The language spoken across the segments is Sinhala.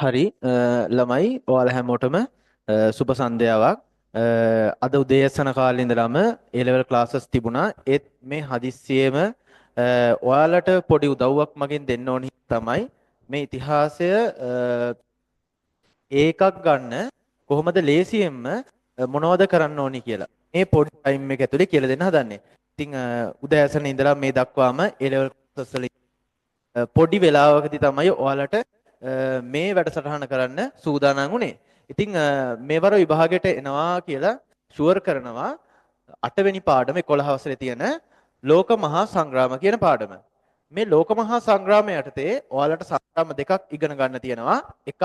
හරි ළමයි ඔයාලා හැමෝටම සුබ සන්ධ්‍යාවක්. අද උදෑසන කාලේ ඉඳලම A level classes තිබුණා. ඒත් මේ හදිස්සියෙම ඔයාලට පොඩි උදව්වක් මගෙන් දෙන්න ඕනි තමයි මේ ඉතිහාසය ඒකක් ගන්න කොහොමද ලේසියෙන්ම මොනවද කරන්න ඕනි කියලා. මේ පොඩි ටයිම් එක ඇතුලේ කියලා දෙන්න හදන්නේ. ඉතින් උදෑසන ඉඳලා මේ දක්වාම A level classes වල පොඩි වෙලාවකදී තමයි ඔයාලට මේ වැඩසටහන කරන්න සූදානම් වුණේ. ඉතින් මේවර විභාගයට එනවා කියලා ෂුවර් කරනවා 8 වෙනි පාඩම 11 වසරේ තියෙන ලෝක මහා සංග්‍රාම කියන පාඩම. මේ ලෝක මහා සංග්‍රාමය යටතේ ඔයාලට සංග්‍රාම දෙකක් ඉගෙන ගන්න තියෙනවා. එකක්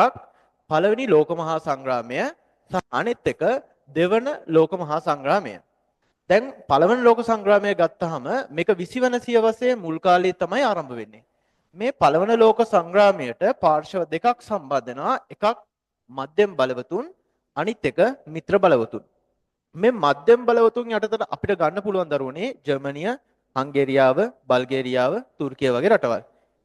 පළවෙනි ලෝක මහා සංග්‍රාමය සහ අනෙත් එක දෙවන ලෝක මහා සංග්‍රාමය. දැන් පළවෙනි ලෝක සංග්‍රාමය ගත්තාම මේක 20 වන සියවසේ මුල් කාලයේ තමයි ආරම්භ වෙන්නේ. මේ පළවන ලෝක සංග්‍රාමයට පාර්ශව දෙකක් සම්බන්ධ වෙනවා. එකක් මධ්‍යම බලවතුන්, අනිත් එක මිත්‍ර බලවතුන්. මේ මධ්‍යම බලවතුන් යටතට අපිට ගන්න පුළුවන් දරුවනේ ජර්මනිය, හංගේරියාව, බල්ගේරියාව, තුර්කිය වගේ රටවල්.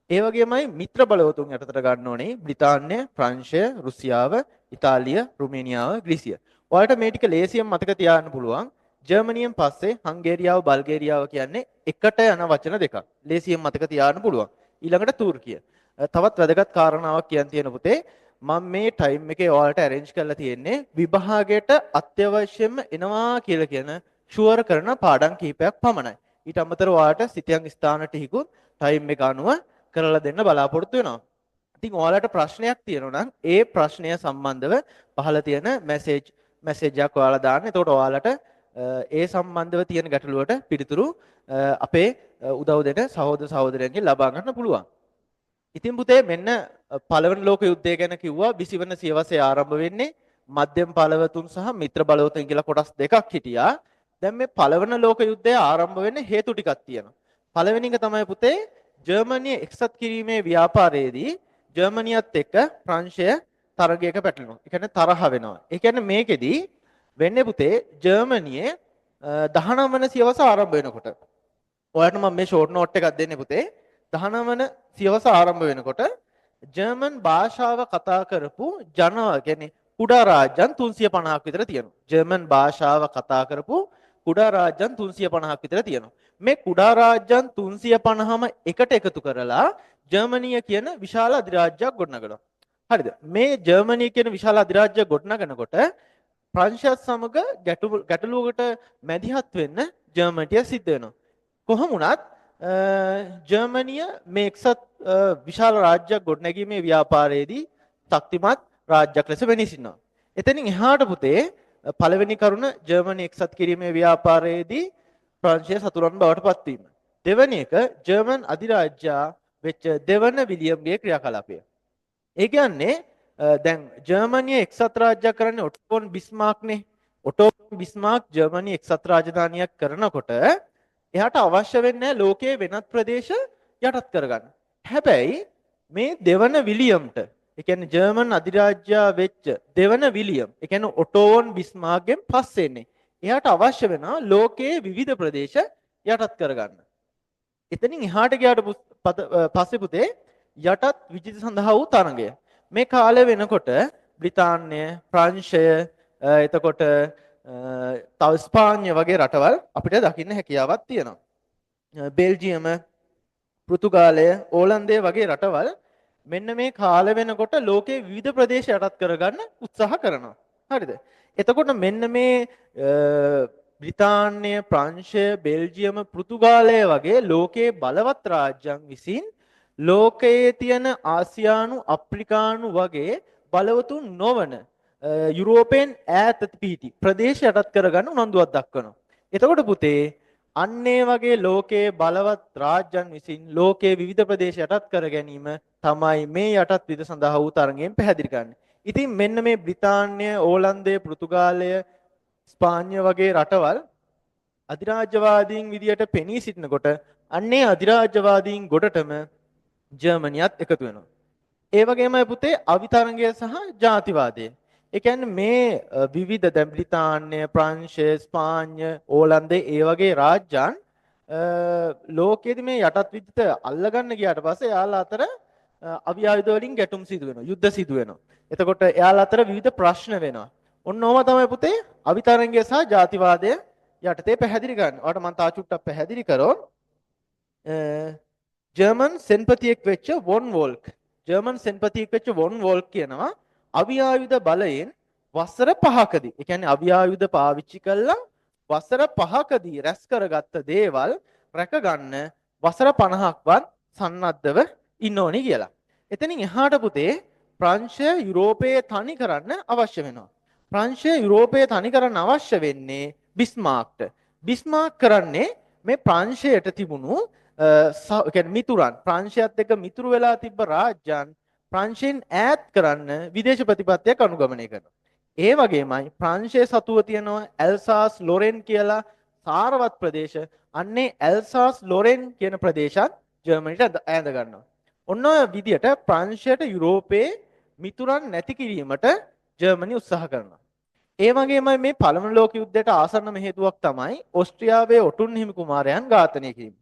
ඒ වගේමයි මිත්‍ර බලවතුන් යටතට ගන්න ඕනේ බ්‍රිතාන්‍ය, ප්‍රංශය, රුසියාව, ඉතාලිය, රුමේනියාව, ග්‍රීසිය. ඔයාලට මේ ටික ලේසියෙන් මතක තියාගන්න පුළුවන්. ජර්මනියෙන් පස්සේ හංගේරියාව, බල්ගේරියාව කියන්නේ එකට යන වචන දෙකක්. ලේසියෙන් මතක තියාගන්න පුළුවන්. ඊළඟට තුර්කිය. තවත් වැදගත් කාරණාවක් කියන්න තියෙන පුතේ මම මේ ටයිම් එකේ ඔයාලට arrange කරලා තියෙන්නේ විභාගයට අත්‍යවශ්‍යම එනවා කියලා කියන ෂුවර් කරන පාඩම් කිහිපයක් පමණයි. ඊට අමතරව ඔයාලට සිතියම් ස්ථාන ටිකකුත් ටයිම් එක අනුව කරලා දෙන්න බලාපොරොත්තු වෙනවා. ඉතින් ඔයාලට ප්‍රශ්නයක් තියෙනවා නම් ඒ ප්‍රශ්නය සම්බන්ධව පහළ තියෙන මැසේජ් එකක් ඔයාලා දාන්න. එතකොට ඔයාලට ඒ සම්බන්ධව තියෙන ගැටලුවට පිළිතුරු අපේ උදව් දෙන සහෝදර සහෝදරයන්ගෙන් ලබා ගන්න පුළුවන්. ඉතින් පුතේ මෙන්න පළවෙනි ලෝක යුද්ධය ගැන කිව්වා 20 වන සියවසේ ආරම්භ වෙන්නේ මධ්‍යම බලවතුන් සහ මිත්‍ර බලවතුන් කියලා කොටස් දෙකක් හිටියා. දැන් මේ පළවෙනි ලෝක යුද්ධය ආරම්භ වෙන්නේ හේතු ටිකක් තියෙනවා. පළවෙනි එක තමයි පුතේ ජර්මනිය එක්සත් කිරීමේ ව්‍යාපාරයේදී ජර්මනියත් එක්ක ප්‍රංශය තරගයක පැටලෙනවා. ඒ කියන්නේ තරහ වෙනවා. ඒ කියන්නේ මේකෙදී වෙන්නේ පුතේ ජර්මනියේ 19 වන සියවස ආරම්භ වෙනකොට ඔයාලට මම මේ ෂෝට් නෝට් එකක් දෙන්නේ පුතේ 19 වන සියවස ආරම්භ වෙනකොට ජර්මන් භාෂාව කතා කරපු කියන්නේ කුඩා රාජ්‍යයන් 350ක් විතර තියෙනවා. ජර්මන් භාෂාව කතා කරපු කුඩා රාජ්‍යයන් 350ක් විතර තියෙනවා. මේ කුඩා රාජ්‍යයන් 350ම එකට එකතු කරලා ජර්මනිය කියන විශාල අධිරාජ්‍යයක් ගොඩනගනවා. හරිද? මේ ජර්මනිය කියන විශාල අධිරාජ්‍යයක් ගොඩනගනකොට ප්‍රංශයත් සමග ගැටලුවකට මැදිහත් වෙන්න ජර්මනිය සිද්ධ වෙනවා. කොහොම වුණත් ජර්මනිය මේ එක්සත් විශාල රාජ්‍යයක් ගොඩනැගීමේ ව්‍යාපාරයේදී ශක්තිමත් රාජ්‍යයක් ලෙස වෙනී සිටිනවා. එතනින් එහාට පුතේ පළවෙනි කරුණ ජර්මනිය එක්සත් කිරීමේ ව්‍යාපාරයේදී ප්‍රංශය සතුරන් බවට පත්වීම. දෙවැනි එක ජර්මන් අධිරාජ්‍යයා වෙච්ච දෙවන විලියම්ගේ ක්‍රියාකලාපය. ඒ කියන්නේ දැන් ජර්මනිය එක්සත් රාජ්‍යයක් කරන්නේ ඔටෝ ෆොන් බිස්මාර්ක්නේ. ඔටෝ ෆොන් බිස්මාර්ක් ජර්මනිය එක්සත් රාජධානියක් කරනකොට එයාට අවශ්‍ය වෙන්නේ ලෝකයේ වෙනත් ප්‍රදේශ යටත් කරගන්න. හැබැයි මේ දෙවන විලියම්ට, ඒ කියන්නේ ජර්මන් අධිරාජ්‍යයා වෙච්ච දෙවන විලියම්, ඒ කියන්නේ ඔටෝ ෆොන් බිස්මාර්ක්ගෙන් පස්සේ එන්නේ. එයාට අවශ්‍ය වෙනවා ලෝකයේ විවිධ ප්‍රදේශ යටත් කරගන්න. එතනින් එහාට ගියාට පස්සේ පුතේ යටත් විජිත සඳහා වූ තරඟය. මේ කාලය වෙනකොට බ්‍රිතාන්‍ය, ප්‍රංශය, එතකොට තව ස්පාඤ්ඤ වගේ රටවල් අපිට දකින්න හැකියාවක් තියෙනවා. බෙල්ජියම, පෘතුගාලය, ඕලන්දය වගේ රටවල් මෙන්න මේ කාල වෙනකොට ලෝකයේ විවිධ ප්‍රදේශ යටත් කරගන්න උත්සාහ කරනවා. හරිද? එතකොට මෙන්න මේ බ්‍රිතාන්‍ය, ප්‍රංශය, බෙල්ජියම, පෘතුගාලය වගේ ලෝකයේ බලවත් රාජ්‍යයන් විසින් ලෝකයේ තියෙන ආසියානු, අප්‍රිකානු වගේ බලවතුන් නොවන යුරෝපයෙන් ඈත පිහිටි ප්‍රදේශ යටත් කරගන්න උනන්දුවක් දක්වනවා. එතකොට පුතේ අන්නේ වගේ ලෝකයේ බලවත් රාජ්‍යයන් විසින් ලෝකයේ විවිධ ප්‍රදේශ යටත් කර ගැනීම තමයි මේ යටත් විද සඳහා වූ තරඟයෙන් පැහැදිලි කරන්නේ. ඉතින් මෙන්න මේ බ්‍රිතාන්‍ය, ඕලන්දය, පෘතුගාලය, ස්පාඤ්ඤ වගේ රටවල් අධිරාජ්‍යවාදීන් විදියට පෙනී සිටිනකොට අන්නේ අධිරාජ්‍යවාදීන් ගොඩටම ජර්මනියත් එකතු වෙනවා. ඒ වගේමයි පුතේ අවිතරංගය සහ ජාතිවාදය. ඒ කියන්නේ මේ විවිධ දැන් බ්‍රිතාන්‍ය, ප්‍රංශය, ස්පාඤ්ඤ, ඕලන්දය ඒ වගේ රාජ්‍යයන් ලෝකයේදී මේ යටත් විජිත අල්ලගන්න ගියාට පස්සේ යාලා අතර අවි ආයුධ වලින් ගැටුම් සිදු වෙනවා. යුද්ධ සිදු වෙනවා. එතකොට එයාලා අතර විවිධ ප්‍රශ්න වෙනවා. ඔන්න ඕවා තමයි පුතේ අවිතරංගය සහ ජාතිවාදය යටතේ පැහැදිලි කරන්නේ. ඔයාලට මම තා චුට්ටක් පැහැදිලි කරොත් ජර්මන් සෙන්පතියෙක් වෙච්ච වොන් වෝල්ක් වොන් වෝල්ක් කියනවා අවි ආයුධ බලයෙන් වසර 5කදී, ඒ කියන්නේ අවි ආයුධ පාවිච්චි කළා වසර 5කදී රැස් කරගත්ත දේවල් රැක ගන්න වසර 50ක්වත් සන්නද්ධව ඉන්න ඕනි කියලා. එතනින් එහාට පුතේ ප්‍රංශය යුරෝපයේ තනි කරන්න අවශ්‍ය වෙනවා. ප්‍රංශය යුරෝපයේ තනි කරන්න අවශ්‍ය වෙන්නේ බිස්මාර්ක්ට. බිස්මාර්ක් කරන්නේ මේ ප්‍රංශයට තිබුණු මිතුරන්, ප්‍රංශයත් එක්ක මිතුරු වෙලා තිබ්බ රාජ්‍යයන් ප්‍රංශයෙන් ඈත් කරන්න විදේශ ප්‍රතිපත්තියක් අනුගමනය කරනවා. ඒ වගේමයි ප්‍රංශයේ සතුව තියෙනවා ඇල්සාස් ලොරෙන් කියලා සාරවත් ප්‍රදේශ. අන්නේ ඇල්සාස් ලොරෙන් කියන ප්‍රදේශත් ජර්මනිට ඈඳ ගන්නවා. ඔන්න ඔය විදියට ප්‍රංශයට යුරෝපයේ මිතුරන් නැති කිරීමට ජර්මනි උත්සාහ කරනවා. ඒ වගේමයි මේ පළමුව ලෝක යුද්ධයට ආසන්නම හේතුවක් තමයි ඕස්ට්‍රියාවේ ඔටුන් හිමි කුමාරයන් ඝාතනය කිරීම.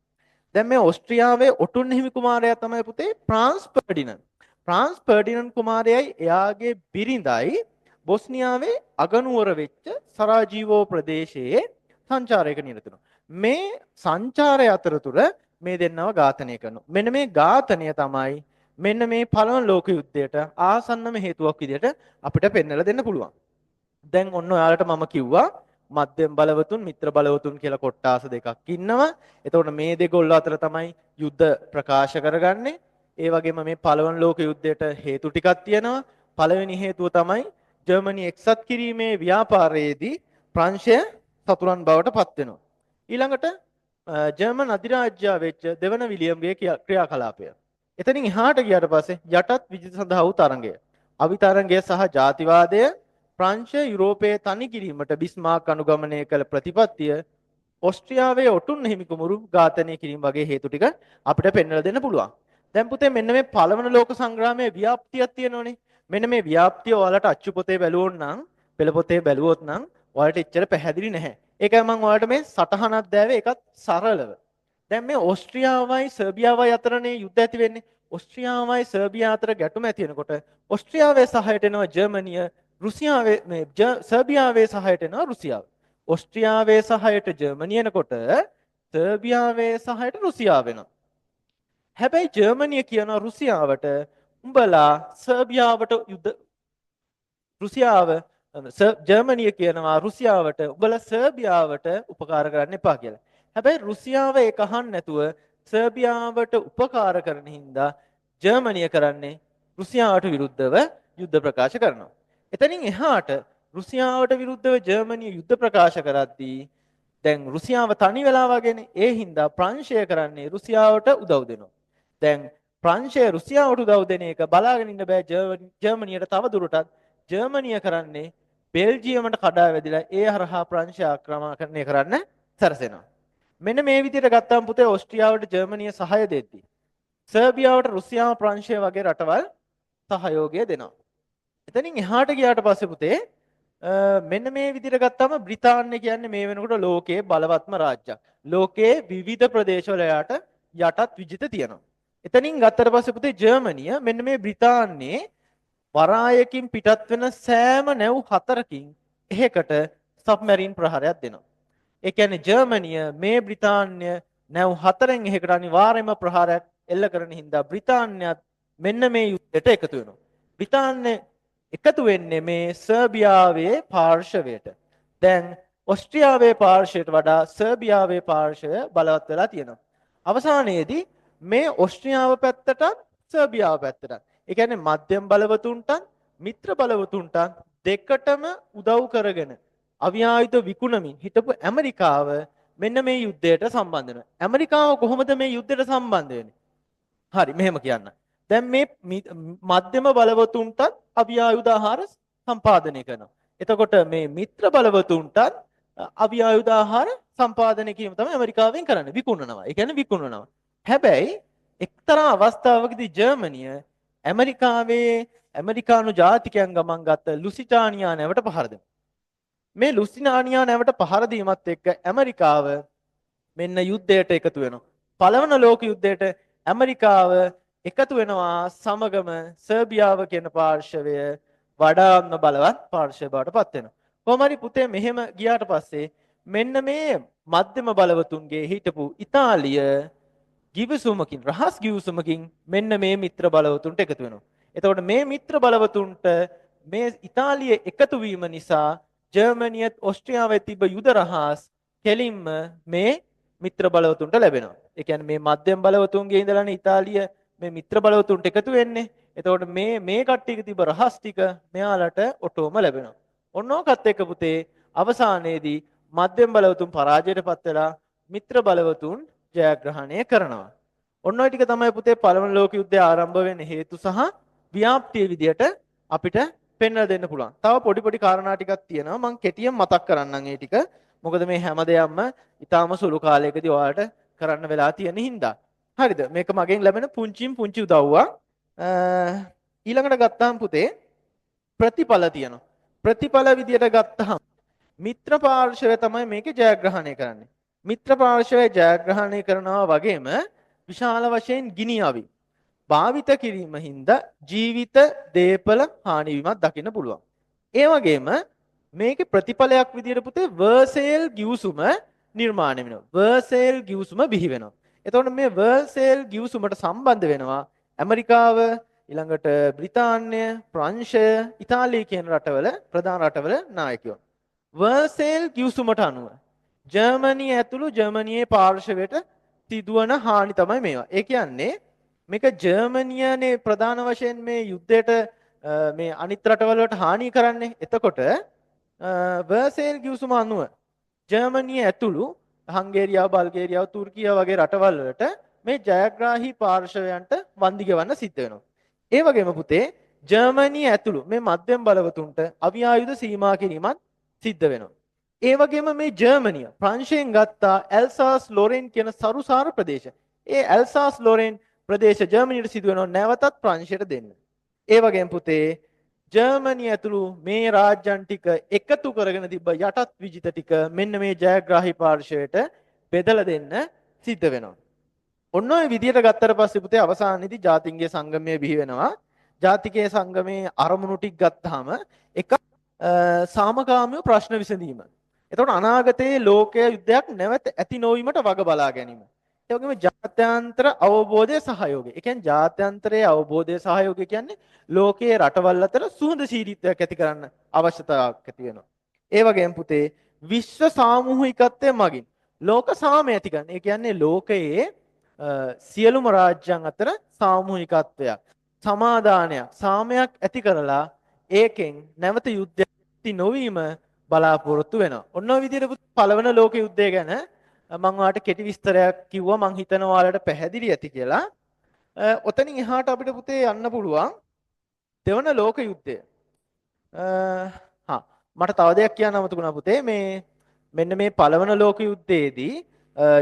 දැන් මේ ඕස්ට්‍රියාවේ ඔටුන් හිමි කුමාරයා තමයි පුතේ ෆ්‍රාන්ස් ෆර්ඩිනන්ඩ්. ෆ්‍රාන්ස් ෆර්ඩිනන්ඩ් කුමාරයයි එයාගේ බිරිඳයි බොස්නියාවේ අගනුවර වෙච්ච සරාජීවෝ ප්‍රදේශයේ සංචාරයක නිරත වෙනවා. මේ සංචාරය අතරතුර මේ දෙන්නව ඝාතනය කරනවා. මෙන්න මේ ඝාතනය තමයි මෙන්න මේ පළවෙනි ලෝක යුද්ධයට ආසන්නම හේතුවක් විදිහට අපිට පෙන්වලා දෙන්න පුළුවන්. දැන් ඔන්න ඔයාලට මම කිව්වා මධ්‍යම බලවතුන් මිත්‍ර බලවතුන් කියලා කොට්ටාස දෙකක් ඉන්නවා. එතකොට මේ දෙගොල්ල අතර තමයි යුද්ධ ප්‍රකාශ කරගන්නේ. ඒ වගේම මේ පළවෙනි ලෝක යුද්ධයට හේතු ටිකක් තියෙනවා. පළවෙනි හේතුව තමයි ජර්මනි එක්සත් කිරීමේ ව්‍යාපාරයේදී ප්‍රංශය සතුරන් බවට පත් වෙනවා. ඊළඟට ජර්මන් අධිරාජ්‍ය වෙච්ච දෙවන විලියම්ගේ ක්‍රියාකලාපය. එතනින් එහාට ගියාට පස්සේ යටත් විජිත සඳහා වූ තරඟය. අවිතරංගය සහ ජාතිවාදය ප්‍රංශය යුරෝපයේ තනි කිරීමට බිස්මාර්ක් අනුගමනය කළ ප්‍රතිපත්තිය ඕස්ට්‍රියාවේ ඔටුන් හිමි කුමරු ඝාතනය කිරීම වගේ හේතු ටික අපිට පෙන්වලා දෙන්න පුළුවන්. දැන් පුතේ මෙන්න මේ පළවෙනි ලෝක සංග්‍රාමයේ ව්‍යාප්තියක් තියෙනවනේ. මෙන්න මේ ව්‍යාප්තිය ඔයාලට අච්චු පොතේ බැලුවොත් නම්, පෙළ පොතේ බැලුවොත් නම් ඔයාලට එච්චර පැහැදිලි නැහැ. ඒකයි මම ඔයාලට මේ සටහනක් දැවේ ඒකත් සරලව. දැන් මේ ඕස්ට්‍රියාවයි සර්බියාවයි අතරනේ යුද්ධ ඇති වෙන්නේ. ඕස්ට්‍රියාවයි සර්බියා අතර ගැටුම ඇති වෙනකොට ඕස්ට්‍රියාවේ සහයට එනවා ජර්මනිය, රුසියාවේ මේ සර්බියාවේ සහයට එනවා රුසියාව. ඕස්ට්‍රියාවේ සහයට ජර්මනිය එනකොට සර්බියාවේ සහයට රුසියාව වෙනවා. හැබැයි ජර්මනිය කියනවා රුසියාවට උඹලා සර්බියාවට යුද්ධ රුසියාව ජර්මනිය කියනවා රුසියාවට උඹලා සර්බියාවට උපකාර කරන්න එපා කියලා. හැබැයි රුසියාව ඒක අහන්න නැතුව සර්බියාවට උපකාර කරන හින්දා ජර්මනිය කරන්නේ රුසියාවට විරුද්ධව යුද්ධ ප්‍රකාශ කරනවා. එතනින් එහාට රුසියාවට විරුද්ධව ජර්මනිය යුද්ධ ප්‍රකාශ කරද්දී දැන් රුසියාව තනි වෙලා වගේනේ. ඒ හින්දා ප්‍රංශය කරන්නේ රුසියාවට උදව් දෙනවා. දැන් ප්‍රංශය රුසියාවට උදව් දෙන එක බලාගෙන ඉන්න බෑ ජර්මනියට තව දුරටත්. ජර්මනිය කරන්නේ බෙල්ජියමට කඩා වැදිලා ඒ හරහා ප්‍රංශය ආක්‍රමණය කරන්න සැරසෙනවා. මෙන්න මේ විදිහට ගත්තාම පුතේ ඕස්ට්‍රියාවට ජර්මනිය සහාය දෙද්දී සර්බියාවට රුසියාව ප්‍රංශය වගේ රටවල් සහයෝගය දෙනවා. එතනින් එහාට ගියාට පස්සේ පුතේ මෙන්න මේ විදිහට ගත්තාම බ්‍රිතාන්‍ය කියන්නේ මේ වෙනකොට ලෝකයේ බලවත්ම රාජ්‍යයක්. ලෝකයේ විවිධ ප්‍රදේශවල යටත් විජිත තියෙනවා. එතනින් ගත්තට පස්සේ පුතේ ජර්මනිය මෙන්න මේ බ්‍රිතාන්‍යයේ වරායකින් පිටත් වෙන සෑම නැව් 4කින් එහෙකට සබ්මැරින් ප්‍රහාරයක් දෙනවා. ඒ කියන්නේ ජර්මනිය මේ බ්‍රිතාන්‍ය නැව් 4න් එහෙකට අනිවාර්යයෙන්ම ප්‍රහාරයක් එල්ල කරන හින්දා බ්‍රිතාන්‍යත් මෙන්න මේ යුද්ධයට එකතු වෙනවා. බ්‍රිතාන්‍ය එකතු වෙන්නේ මේ සර්බියාවේ පාර්ශවයට. දැන් ඕස්ට්‍රියාවේ පාර්ශවයට වඩා සර්බියාවේ පාර්ශවය බලවත් වෙලා තියෙනවා. අවසානයේදී මේ ඕස්ට්‍රියාව පැත්තටත් සර්බියාව පැත්තටත් ඒ කියන්නේ මධ්‍යම බලවතුන්ටත් මිත්‍ර බලවතුන්ටත් දෙකටම උදව් කරගෙන අවිආයුධ විකුණමින් හිටපු ඇමරිකාව මෙන්න මේ යුද්ධයට සම්බන්ධ වෙනවා. ඇමරිකාව කොහොමද මේ යුද්ධයට සම්බන්ධ වෙන්නේ? හරි මෙහෙම කියන්න. දැන් මේ මධ්‍යම බලවතුන්ටත් අවිආයුධ ආහාර සම්පාදනය කරනවා. එතකොට මේ මිත්‍ර බලවතුන්ටත් අවිආයුධ ආහාර සම්පාදනය කිරීම තමයි ඇමරිකාවෙන් කරන්නේ. විකුණනවා. ඒ කියන්නේ විකුණනවා. හැබැයි එක්තරා අවස්ථාවකදී ජර්මනිය ඇමරිකානු ජාතිකයන් ගමන් ගත්ත ලුසිටානියා නැවට පහර දෙනවා. මේ ලුසිටානියා නැවට පහර දීමත් එක්ක ඇමරිකාව මෙන්න යුද්ධයට එකතු වෙනවා. පළවන ලෝක යුද්ධයට ඇමරිකාව එකතු වෙනවා සමගම සර්බියාව කියන පාර්ශවය වඩාත්ම බලවත් පාර්ශවය බවට පත් වෙනවා. කොහොම හරි පුතේ මෙහෙම ගියාට පස්සේ මෙන්න මේ මධ්‍යම බලවතුන්ගේ හිටපු ඉතාලිය ගිවිසුමකින් රහස් ගිවිසුමකින් මෙන්න මේ මිත්‍ර බලවතුන්ට එකතු වෙනවා. එතකොට මේ මිත්‍ර බලවතුන්ට මේ ඉතාලිය එකතු වීම නිසා ජර්මනියත් ඕස්ට්‍රියාවෙත් තිබ්බ යුද රහස් කෙලින්ම මේ මිත්‍ර බලවතුන්ට ලැබෙනවා. ඒ කියන්නේ මේ මධ්‍යම බලවතුන්ගේ ඉඳලානේ ඉතාලිය මේ මිත්‍ර බලවතුන්ට එකතු වෙන්නේ. එතකොට මේ කට්ටියක තිබ්බ රහස් ටික මෙයාලට ඔටෝම ලැබෙනවා. ඔන්නෝකත් එක්ක පුතේ අවසානයේදී මධ්‍යම බලවතුන් පරාජයටපත් වෙලා මිත්‍ර බලවතුන් ජයග්‍රහණය කරනවා. ඔන්න ඔය ටික තමයි පුතේ පළවෙනි ලෝක යුද්ධය ආරම්භ වෙන්න හේතු සහ ව්‍යාප්තිය විදියට අපිට පෙන්වලා දෙන්න පුළුවන්. තව පොඩි කාරණා ටිකක් තියෙනවා. මම කෙටියෙන් මතක් කරන්නම් ඒ ටික. මොකද මේ හැම දෙයක්ම ඊටාම සුළු කාලයකදී ඔයාලට කරන්න වෙලා තියෙන හින්දා. හරිද? මේක මගෙන් ලැබෙන පුංචි උදව්වක්. ඊළඟට ගත්තාම පුතේ ප්‍රතිඵල තියෙනවා. ප්‍රතිඵල විදියට ගත්තහම මිත්‍ර පාර්ශවය තමයි මේකේ ජයග්‍රහණය කරන්නේ. මිත්‍ර පාර්ශවය ජයග්‍රහණය කරනවා වගේම විශාල වශයෙන් ගිනි අවි භාවිත කිරීම හින්දා ජීවිත දේපල හානි වීමක් දකින්න පුළුවන්. ඒ වගේම මේකේ ප්‍රතිඵලයක් විදියට පුතේ වර්සේල් ගිවිසුම නිර්මාණය වෙනවා. වර්සේල් ගිවිසුම බිහි වෙනවා. එතකොට මේ වර්සේල් ගිවිසුමට සම්බන්ධ වෙනවා ඇමරිකාව, ඊළඟට බ්‍රිතාන්‍ය, ප්‍රංශය, ඉතාලිය කියන රටවල ප්‍රධාන රටවල නායකයෝ. වර්සේල් ගිවිසුමට අනුව ජර්මනිය ඇතුළු ජර්මනියේ පාර්ශවයට සිදුවන හානි තමයි මේවා. ඒ කියන්නේ මේක ජර්මනියනේ ප්‍රධාන වශයෙන් මේ යුද්ධයට මේ අනිත් රටවල වලට හානි කරන්නේ. එතකොට වර්සේල් ගිවිසුම අනුව ජර්මනිය ඇතුළු හංගේරියාව, බල්ගේරියාව, තුර්කිය වගේ රටවල් වලට මේ ජයග්‍රාහී පාර්ශවයන්ට වන්දි ගෙවන්න සිද්ධ වෙනවා. ඒ වගේම පුතේ ජර්මනිය ඇතුළු මේ මධ්‍යම බලවතුන්ට අවි ආයුධ සීමා කිරීමත් සිද්ධ වෙනවා. ඒ වගේම මේ ජර්මනිය ප්‍රංශයෙන් ගත්තා ඇල්සාස් ලොරෙන් කියන සරුසාර ප්‍රදේශ. ඒ ඇල්සාස් ලොරෙන් ප්‍රදේශ ජර්මනියට සිදු වෙනවා නැවතත් ප්‍රංශයට දෙන්න. ඒ වගේම පුතේ ජර්මනිය ඇතුළු මේ රාජ්‍යයන් ටික එකතු කරගෙන තිබ්බ යටත් විජිත ටික මෙන්න මේ ජයග්‍රාහී පාර්ශවයට බෙදලා දෙන්න සිද්ධ වෙනවා. ඔන්න ඔය විදියට ගත්තට පස්සේ පුතේ අවසානයේදී ජාතින්ගේ සංගමය බිහි වෙනවා. ජාතිකයේ සංගමයේ අරමුණු ටික ගත්තාම එක සාමකාමීව ප්‍රශ්න විසඳීම. එතකොට අනාගතයේ ලෝකයේ යුද්ධයක් නැවත ඇති නොවීමට වග බලා ගැනීම. ඒ වගේම ජාත්‍යන්තර අවබෝධය සහයෝගය. ඒ කියන්නේ ජාත්‍යන්තරයේ අවබෝධය සහයෝගය කියන්නේ ලෝකයේ රටවල් අතර සුහදශීලීත්වයක් ඇති කරන්න අවශ්‍යතාවයක් ඇති වෙනවා. ඒ වගේම පුතේ විශ්ව සාමූහිකත්වය මගින් ලෝක සාමය ඇති කරන. ඒ කියන්නේ ලෝකයේ සියලුම රාජ්‍යයන් අතර සාමූහිකත්වයක්, සමාදානයක්, සාමයක් ඇති කරලා ඒකෙන් නැවත යුද්ධයක් ඇති නොවීම බලාපොරොත්තු වෙනවා. ඔන්න ඔය විදිහට පළවෙනි ලෝක යුද්ධය ගැන මම ඔයාලට කෙටි විස්තරයක් කිව්වා. මම හිතනවා ඔයාලට පැහැදිලි ඇති කියලා. ඔතනින් එහාට අපිට පුතේ යන්න පුළුවන් දෙවන ලෝක යුද්ධය. මට තව දෙයක් කියන්න අමතකුණා පුතේ. මෙන්න මේ පළවෙනි ලෝක යුද්ධයේදී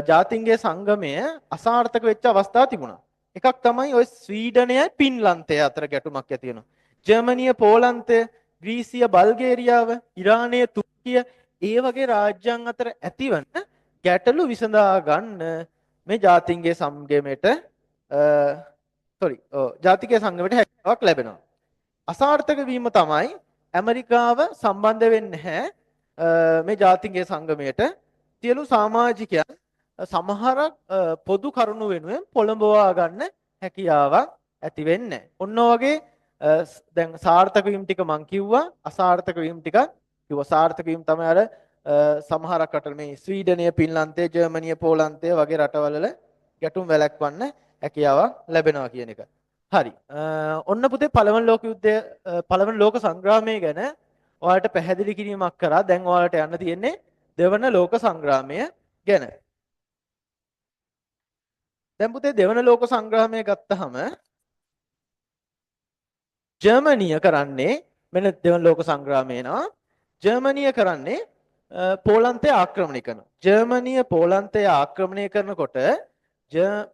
ජාතින්ගේ සංගමය අසාර්ථක වෙච්ච අවස්ථා තිබුණා. එකක් තමයි ওই ස්වීඩනයයි පින්ලන්තය අතර ගැටුමක් ඇති වෙනවා. ජර්මනිය, පෝලන්තය, ග්‍රීසිය, බල්ගේරියාව, ඉරානය, තුර්කිය ඒ වගේ රාජ්‍යයන් අතර ඇතිවන ගැටලු විසඳා ගන්න මේ ජාතින්ගේ සංගමයට ජාතිකයේ සංගමයට හැකියාවක් ලැබෙනවා. අසාර්ථක වීම තමයි ඇමරිකාව සම්බන්ධ වෙන්නේ නැහැ මේ ජාතින්ගේ සංගමයට. සියලු සමාජිකයන් සමහර පොදු කරුණු වෙනුවෙන් පොළඹවා ගන්න හැකියාවක් ඇති වෙන්නේ නැහැ. ඔන්න වගේ දැන් සාර්ථක වීම ටික මං කිව්වා, අසාර්ථක වීම ටිකක් කිව්වා. සාර්ථක වීම තමයි අර සමහරක් රටවල මේ ස්වීඩනය, පින්ලන්තය, ජර්මනිය, පෝලන්තය වගේ රටවල ගැටුම් වැළැක්වන්න හැකියාවක් ලැබෙනවා කියන එක. හරි. ඔන්න පුතේ පළවෙනි ලෝක යුද්ධය, පළවෙනි ලෝක සංග්‍රාමය ගැන ඔයාලට පැහැදිලි කිරීමක් කරා. දැන් ඔයාලට යන්න තියෙන්නේ දෙවන ලෝක සංග්‍රාමය ගැන. දැන් පුතේ දෙවන ලෝක සංග්‍රාමය ගත්තහම ජර්මනිය කරන්නේ මෙන්න දෙවන ලෝක සංග්‍රාමය නවා. ජර්මනිය කරන්නේ පෝලන්තය ආක්‍රමණය කරනවා. ජර්මනිය පෝලන්තය ආක්‍රමණය කරනකොට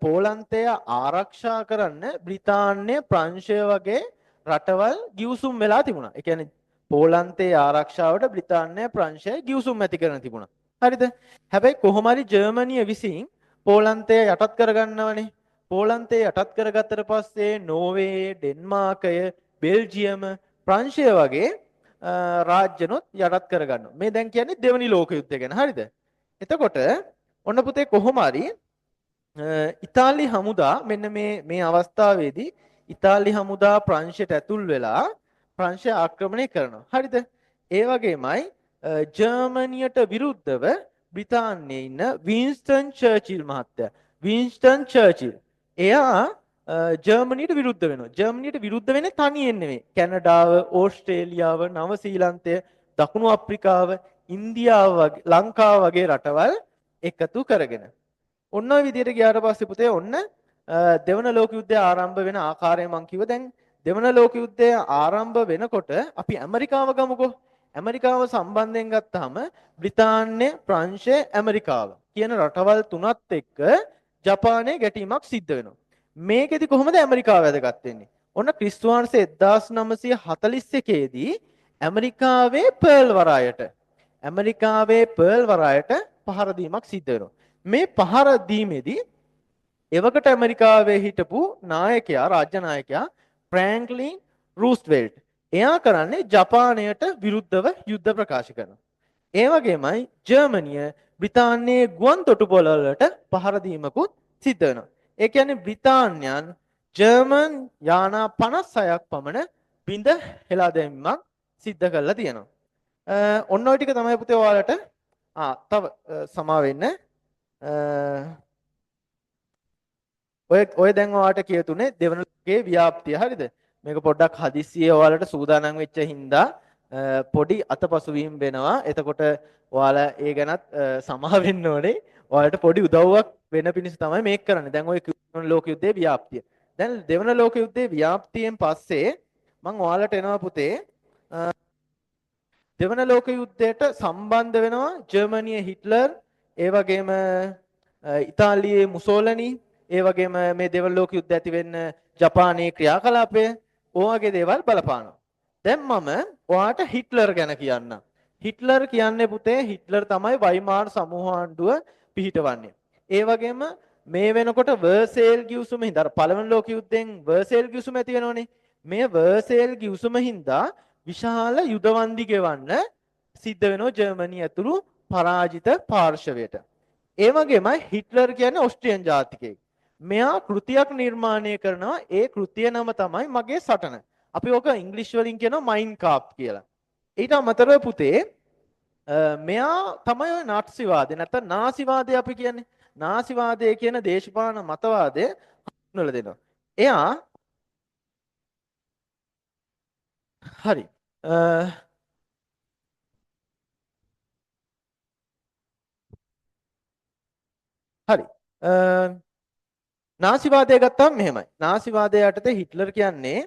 පෝලන්තය ආරක්ෂා කරන්න බ්‍රිතාන්‍ය, ප්‍රංශය වගේ රටවල් ගිවිසුම් වෙලා තිබුණා. ඒ කියන්නේ පෝලන්තයේ ආරක්ෂාවට බ්‍රිතාන්‍ය, ප්‍රංශය ගිවිසුම් ඇති කරන තිබුණා. හරිද? හැබැයි කොහොම හරි ජර්මනිය විසින් පෝලන්තය යටත් කරගන්නවනේ. පෝලන්තේ යටත් කරගත්තට පස්සේ නෝර්වේ, ඩෙන්මාර්කය, බෙල්ජියම, ප්‍රංශය වගේ රාජ්‍යනොත් යටත් කරගන්නවා. මේ දැන් කියන්නේ දෙවනි ලෝක යුද්ධය ගැන. හරිද? එතකොට ඔන්න පුතේ කොහොම හරි ඉතාලි හමුදා මෙන්න මේ අවස්ථාවේදී ඉතාලි හමුදා ප්‍රංශයට ඇතුල් වෙලා ප්‍රංශය ආක්‍රමණය කරනවා. හරිද? ඒ වගේමයි ජර්මනියට විරුද්ධව බ්‍රිතාන්‍යයේ ඉන්න වින්ස්ටන් චර්චිල් මහත්තයා. Winston Churchill. එයා ජර්මනියට විරුද්ධ වෙනවා. ජර්මනියට විරුද්ධ වෙන්නේ තනියෙන් නෙමෙයි. කැනඩාව, ඕස්ට්‍රේලියාව, නවසීලන්තය, දකුණු අප්‍රිකාව, ඉන්දියාව වගේ ලංකාව වගේ රටවල් එකතු කරගෙන. ඔන්න ඔය විදිහට ගියාට පස්සේ පුතේ ඔන්න දෙවන ලෝක යුද්ධය ආරම්භ වෙන ආකාරය මම කිව්වා. දැන් දෙවන ලෝක යුද්ධය ආරම්භ වෙනකොට අපි ඇමරිකාව ගමුකෝ. ඇමරිකාව සම්බන්ධයෙන් ගත්තාම බ්‍රිතාන්‍ය, ප්‍රංශය, ඇමරිකාව කියන රටවල් තුනත් එක්ක ජපානයේ ගැටීමක් සිද්ධ වෙනවා. මේකෙදි කොහොමද ඇමරිකාව වැදගත් වෙන්නේ? ඔන්න ක්‍රිස්තු වර්ෂ 1941 දී ඇමරිකාවේ පර්ල් වරායට පහර දීමක් සිද්ධ වෙනවා. මේ පහර දීමේදී එවකට ඇමරිකාවේ හිටපු රාජ්‍ය නායකයා ෆ්‍රැන්ක්ලින් රූස්වෙල්ට් එයා කරන්නේ ජපානයට විරුද්ධව යුද්ධ ප්‍රකාශ කරනවා. ඒ වගේමයි ජර්මනිය බ්‍රිතාන්‍යයේ ගුවන් තොටුපොළ වලට පහර දීමකුත් සිද්ධ වෙනවා. ඒ කියන්නේ බ්‍රිතාන්‍යයන් ජර්මන් යානා 56ක් පමණ බිඳ හෙලා දැමීමක් සිද්ධ කරලා තියෙනවා. ඔන්න ඔය ටික තමයි පුතේ ඔයාලට තව සමා වෙන්න ඔය දැන් ඔයාලට කියතුනේ දෙවන ලෝකයේ ව්‍යාප්තිය. හරිද? මේක පොඩ්ඩක් හදිස්සියේ ඔයාලට සූදානම් වෙච්ච හින්දා පොඩි අතපසුවීම් වෙනවා. එතකොට ඔයාලා ඒ ගැනත් සමා වෙන්න ඕනේ. ඔයාලට පොඩි උදව්වක් වෙන පිණිස තමයි මේක කරන්නේ. දැන් ඔය දෙවන ලෝක යුද්ධයේ ව්‍යාප්තිය. දැන් දෙවන ලෝක යුද්ධයේ ව්‍යාප්තියෙන් පස්සේ මම ඔයාලට එනවා පුතේ දෙවන ලෝක යුද්ධයට සම්බන්ධ වෙනවා ජර්මනියේ හිට්ලර්, ඒ වගේම ඉතාලියේ මුසෝලිනි, ඒ වගේම මේ දෙවන ලෝක යුද්ධ ඇති වෙන්න ජපානයේ ක්‍රියාකලාපය ඔයගේ දේවල් බලපානවා. දැන් මම ඔයාට හිට්ලර් ගැන කියන්නම්. හිට්ලර් කියන්නේ පුතේ හිට්ලර් තමයි වයිමාර් සමූහ ආණ්ඩුව පිහිටවන්නේ. ඒ වගේම මේ වෙනකොට වර්සේල් ගිවිසුම හින්දා පළවෙනි ලෝක යුද්ධයෙන් වර්සේල් ගිවිසුම ඇති වෙනවනේ. මේ වර්සේල් ගිවිසුම හින්දා විශාල යුද වන්දි ගෙවන්න සිද්ධ වෙනවා ජර්මනිය ඇතුළු පරාජිත පාර්ශවයට. ඒ වගේමයි හිට්ලර් කියන්නේ ඕස්ට්‍රියන් ජාතිකයෙක්. මෙයා කෘතියක් නිර්මාණය කරනවා. ඒ කෘතිය නම තමයි මගේ සටන. අපි ඕක ඉංග්‍රීසි වලින් කියනවා මයින් කාප් කියලා. ඊට අමතරව පුතේ මෙයා තමයි ඔය නාට්සිවාදේ නැත්නම් නාසිවාදය අපි කියන්නේ. නාසිවාදය කියන දේශපාලන මතවාදය හඳුන්වලා දෙනවා. එයා හරි හරි නාසිවාදය ගත්තාම මෙහෙමයි. නාසිවාදය යටතේ හිට්ලර් කියන්නේ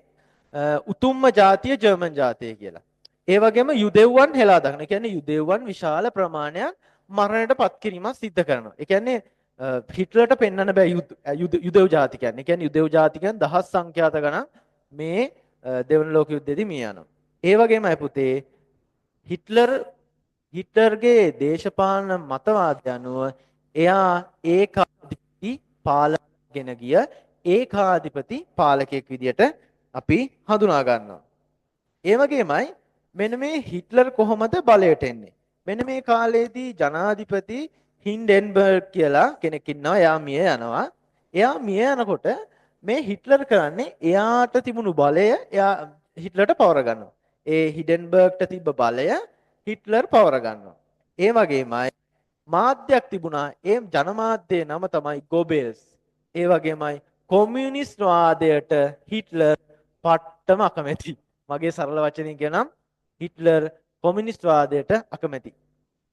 උතුම්ම ජාතිය ජර්මන් ජාතිය කියලා. ඒ වගේම යුදෙව්වන් හෙලා දකින. ඒ කියන්නේ යුදෙව්වන් විශාල ප්‍රමාණයක් මරණයට පත් කිරීමක් සිද්ධ කරනවා. ඒ කියන්නේ හිට්ලර්ට පෙන්වන්න බෑ යුදෙව් ජාතිකයන්. ඒ කියන්නේ යුදෙව් ජාතිකයන් දහස් සංඛ්‍යාත ගණන් මේ දෙවන ලෝක යුද්ධයේදී මිය යනවා. ඒ වගේමයි පුතේ හිට්ලර්ගේ දේශපාලන මතවාදය අනුව එයා ඒකාධිපති පාලකගෙන ගිය ඒකාධිපති පාලකයෙක් විදියට අපි හඳුනා ගන්නවා. ඒ වගේමයි මෙන්න මේ හිට්ලර් කොහොමද බලයට එන්නේ? මෙන්න මේ කාලේදී ජනාධිපති හින්ඩෙන්බර්ග් කියලා කෙනෙක් ඉන්නවා. එයා මිය යනවා. එයා මිය යනකොට මේ හිට්ලර් කරන්නේ එයාට තිබුණු බලය එයා හිට්ලර්ට පවර ගන්නවා. ඒ හිඩෙන්බර්ග්ට තිබ්බ බලය හිට්ලර් පවර ගන්නවා. ඒ වගේමයි මාධ්‍යයක් තිබුණා. ඒ ජනමාධ්‍යයේ නම තමයි ගෝබෙල්ස්. ඒ වගේමයි කොමියුනිස්ට් වාදයට හිට්ලර් පට්ටම අකමැති. මගේ සරල වචනින් කියනම් හිට්ලර් කොමියුනිස්ට් වාදයට අකමැති.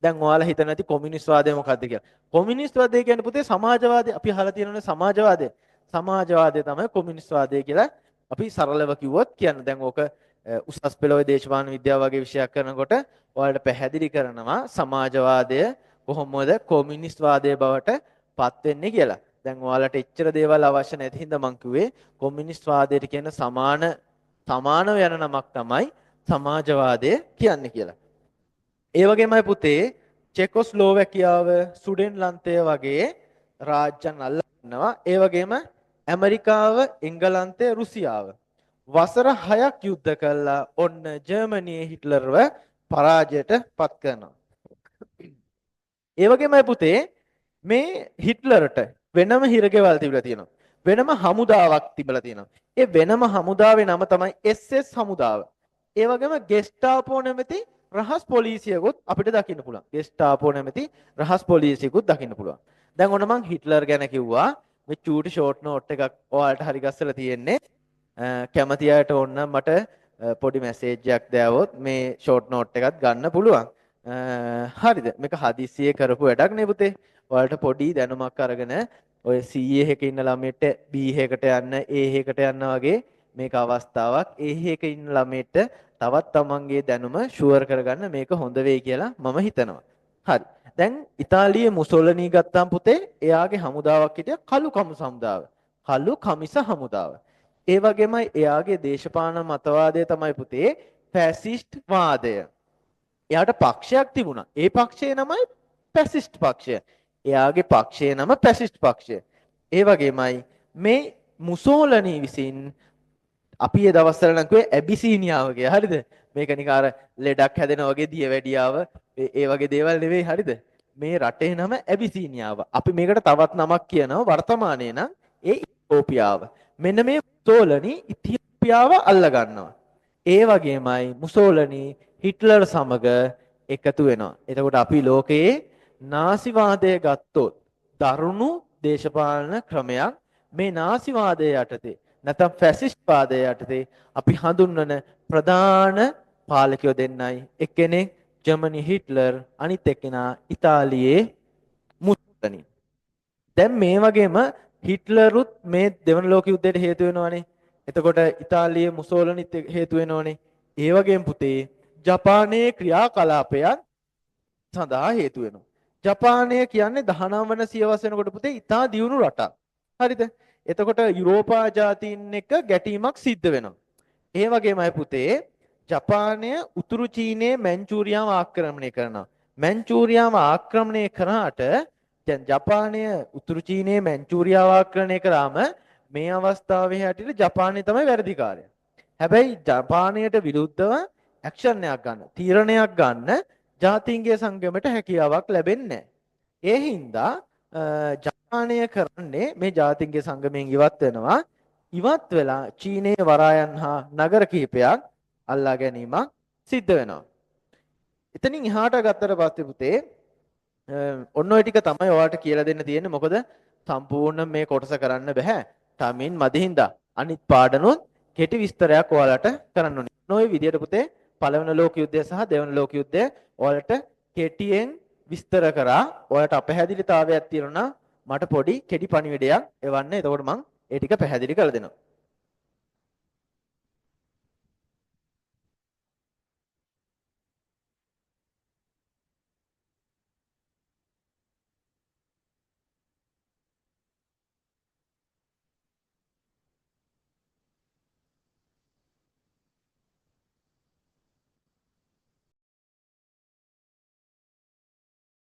දැන් ඔයාලා හිතන ඇති කොමියුනිස්ට් වාදය මොකක්ද කියලා. කොමියුනිස්ට් වාදය කියන්නේ පුතේ සමාජවාදය. අපි අහලා තියෙනනේ සමාජවාදය. සමාජවාදය තමයි කොමියුනිස්ට් වාදය කියලා අපි සරලව කිව්වොත් කියන්නේ. දැන් ඕක උසස් පෙළ ඔය දේශපාලන විද්‍යාව වගේ විෂයක් කරනකොට ඔයාලට පැහැදිලි කරනවා සමාජවාදය කොහොමද කොමියුනිස්ට් වාදයේ බවට පත් වෙන්නේ කියලා. දැන් ඔයාලට එච්චර දේවල් අවශ්‍ය නැති හින්දා මං කිව්වේ කොමියුනිස්ට් වාදයට කියන සමානව යන නමක් තමයි සමාජවාදය කියන්නේ කියලා. ඒ වගේමයි පුතේ චෙකොස්ලෝවැකියාව, සුඩෙන්ලන්තය වගේ රාජ්‍යයන් අල්ලගන්නවා. ඒ වගේම ඇමරිකාව, එංගලන්තය, රුසියාව වසර 6ක් යුද්ධ කළා. ඔන්න ජර්මනියේ හිට්ලර්ව පරාජයට පත් කරනවා. ඒ වගේමයි පුතේ මේ හිට්ලර්ට වෙනම හිරගෙවල් තිබිලා තියෙනවා. වෙනම හමුදාවක් තිබිලා තියෙනවා. ඒ වෙනම හමුදාවේ නම තමයි SS හමුදාව. ඒ වගේම ගෙස්ටාපෝ නැමැති රහස් පොලිසියකුත් අපිට දකින්න පුළුවන්. ගෙස්ටාපෝ නැමැති රහස් පොලිසියකුත් දකින්න පුළුවන්. දැන් ඔන්න මං හිට්ලර් ගැන කිව්වා. මේ චූටි ෂෝට් නෝට් එකක් ඔයාලට හරි ගස්සලා තියෙන්නේ. කැමති අයට ඕන මට පොඩි මැසේජ් එකක් දාවොත් මේ ෂෝට් නෝට් එකත් ගන්න පුළුවන්. හරිද? මේක හදිස්සියේ කරපු වැඩක් නේ පුතේ. ඔයාලට පොඩි දැනුමක් අරගෙන ඔය CA එකක ඉන්න ළමයට B එකකට යන්න A එකකට යන්න වගේ මේක අවස්ථාවක්. A එකක ඉන්න ළමයට තවත් තමන්ගේ දැනුම ෂුවර් කරගන්න මේක හොඳ වෙයි කියලා මම හිතනවා. හරි. දැන් ඉතාලියේ මුසොලිනි ගත්තාම පුතේ එයාගේ හමුදාවක් හිටියා කළු කමිස හමුදාව. කළු කමිස හමුදාව. ඒ වගේමයි එයාගේ දේශපාලන මතවාදය තමයි පුතේ ෆැසිස්ට් වාදය. එයාට පක්ෂයක් තිබුණා. ඒ පක්ෂයේ නමයි ෆැසිස්ට් පක්ෂය. එයාගේ පක්ෂයේ නම ෆැසිස්ට් පක්ෂය. ඒ වගේමයි මේ මුසෝලිනි විසින් අපි ඒ දවස්වල නම් කිව්වේ ඇබිසීනියාව කියලා. හරිද? මේක නිකන් අර ලෙඩක් හැදෙනා වගේ දියවැඩියාව ඒ වගේ දේවල් නෙවෙයි. හරිද? මේ රටේ නම ඇබිසීනියාව. අපි මේකට තවත් නමක් කියනවා වර්තමානයේ නම් ඒ ඉතියෝපියාව. මෙන්න මේ මුසෝලිනි ඉතියෝපියාව අල්ල ගන්නවා. ඒ වගේමයි මුසෝලිනි හිට්ලර් සමග එකතු වෙනවා. එතකොට අපි ලෝකයේ නාසිවාදය ගත්තොත් දරුණු දේශපාලන ක්‍රමයක් මේ නාසිවාදය යටතේ නැත්නම් ෆැසිස්ට් වාදය යටතේ අපි හඳුන්වන ප්‍රධාන පාලකයෝ දෙන්නයි. එක්කෙනෙක් ජර්මනි හිට්ලර්, අනිත් එක්කෙනා ඉතාලියේ මුසොලිනි. දැන් මේ වගේම හිට්ලරුත් මේ දෙවන ලෝක යුද්ධයට හේතු වෙනවනේ. එතකොට ඉතාලියේ මුසොලිනිත් හේතු වෙනවනේ. ඒ වගේම පුතේ ජපානයේ ක්‍රියාකලාපයන් සඳහා හේතු වෙනවා. ජපානය කියන්නේ 19 වන සියවස වෙනකොට පුතේ ඉතා දියුණු රටක්. හරිද? එතකොට යුරෝපා ජාතීන් එක්ක ගැටීමක් සිද්ධ වෙනවා. ඒ වගේමයි පුතේ ජපානය උතුරු චීනයේ මැන්චූරියාව ආක්‍රමණය කරනවා. මැන්චූරියාව ආක්‍රමණය කරාට දැන් ජපානය උතුරු චීනයේ මැන්චූරියාව ආක්‍රමණය කරාම මේ අවස්ථාවේ හැටියට ජපානය තමයි වැරදිකාරයා. හැබැයි ජපානයට විරුද්ධව ඇක්ෂන් එකක් ගන්න, තීරණයක් ගන්න ජාතීන්ගේ සංගමයට හැකියාවක් ලැබෙන්නේ නැහැ. ඒ හින්දා ජපානය කරන්නේ මේ ජාතීන්ගේ සංගමයෙන් ඉවත් වෙනවා. ඉවත් වෙලා චීනයේ වරායන් හා නගර කිහිපයක් අල්ලා ගැනීමක් සිද්ධ වෙනවා. එතනින් එහාට ගත්තට පස්සේ පුතේ ඔන්න ඔය ටික තමයි ඔයාලට කියලා දෙන්න තියෙන්නේ. මොකද සම්පූර්ණ මේ කොටස කරන්න බෑ. ටමින් මදිහින්දා අනිත් පාඩනොත් කෙටි විස්තරයක් ඔයාලට කරන්න ඕනේ. ඔය විදියට පුතේ පළවෙනි ලෝක යුද්ධය සහ දෙවන ලෝක යුද්ධය ඔයාලට කෙටියෙන් විස්තර කරා. ඔයාලට අපහැදිලිතාවයක් තියෙනවා මට පොඩි කෙටි පණිවිඩයක් එවන්න. එතකොට මම ඒ ටික පැහැදිලි කරලා දෙනවා.